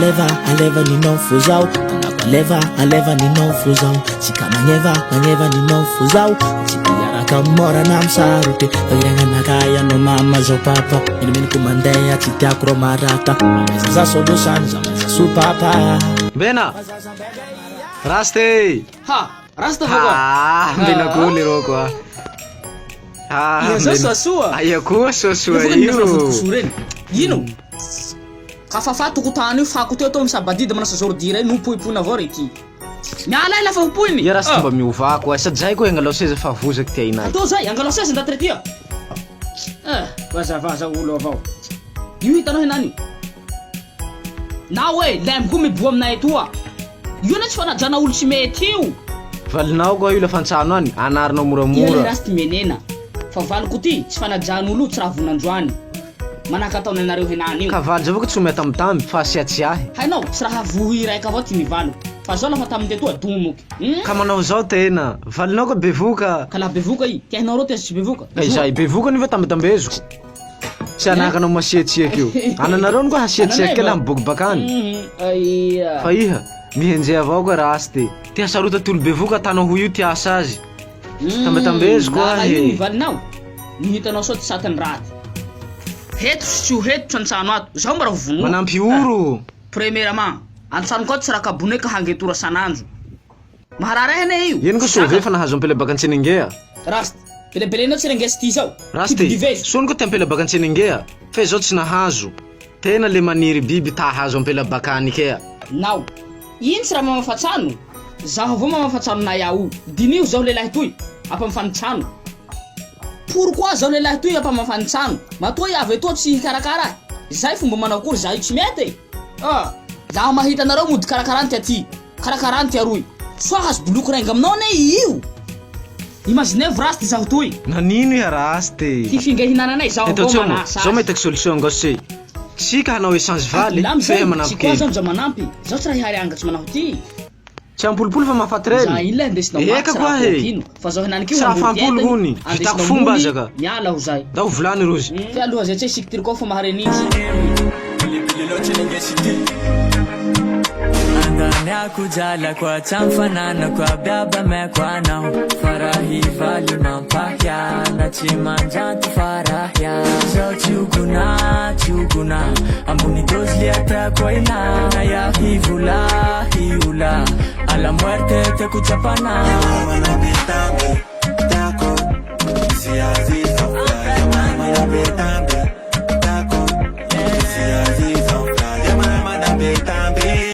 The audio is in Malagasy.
Leva aleva ninao fozao leva aleva ninao fozao sika magneva ninao fozao tiaraka mora na msarote irena nakaya no mama zo papa ilmini kumandea titiakro marata za sodo sanza su papa bena raste rasta fogo bena kule roko Yeso sua aya ko sua ino kafafa tokotany fako teo to misabadida manasa zordira no poipoina avao reky miala ila fa poiny ya rasta mba miovako sady zay ko angalo seza fa vozaky ty ainay to zay angalo seza ndatretia vaza olo avao io hitanao henany na hoe lembo miboa aminay toa io na tsy fanajana olo tsy mety io valinao ko io la fantsano any anarinao moramora rasty menena fa valiko ty tsy fanajana olo tsy raha vonandroany manaka ataony anareo henany io kavaly zao ko tsy mety amitamby fa siatsiahy hainao tsy raha vohy raika avao ty mivalo fa zao lafa tamin'ny tetoa domoky ka manao zao tena valinao ko bevoka ka la bevoka i tiahinao reo teza tsy bevoka zay bevoka niva tambetambezoko tsy anakanao masiatsiaka io ananareo ko hasiatsiaka la miboky bakany fa iha mihenjey avao ko rasty ty hasarota ty olo bevoka atanao ho io ty asa azy tambetambezoko ahy valinao nihitanao sao ty satiny raty heto sy tsy ho heto antsano ato zaho mba raha vonoa manampy oro premièrement antsano koa tsy raha kabone ka hangetora sanandro maharara hene io ino ko sauve fa nahazo ampela baka antsenengea rast pelebelena tsy rengesy ty zao rasty sony ko ty ampela baka antsenengea fa zao tsy nahazo tena le maniry biby tahazo ampela baka anikea nao ino tsy raha mamafatsano zaho avao mamafatsano na yao dinio zaho lelahy toy apamifanitsano pourquoi zaho lelahy toy apamafanitsano matoa iavy etoa tsy hikarakara zay fomba manao kory zaho io tsy mety zaho mahita anareo mody karakarany ty aty karakarany ty aroy soa hazo boloky rainga aminao ne io imaginez rasty zaho toy nanino iha rasty ty fingehinananay zaho avao manasa zao mahitako solution ngosy tsika hanao échange valy feha manampy kely zao nja manampy zao tsy raha ihary angatsy manao ty tsy ampolopolo fa mahafatrely za ino la indesinao eka koa he fa zaho henaniky tsy raha fampolo hony vitako fomba azaka miala ho zay da ho volany rozy fe aloha zay tsy sikitiry koa fa maharenitsy andaniako jalako atsamfananako abiabameko anao farahy valy mampakiana tsy manjanty farahya zao tsiogona ambony dozy liatako ainana ya hivola ala muerte teko tsapana Betang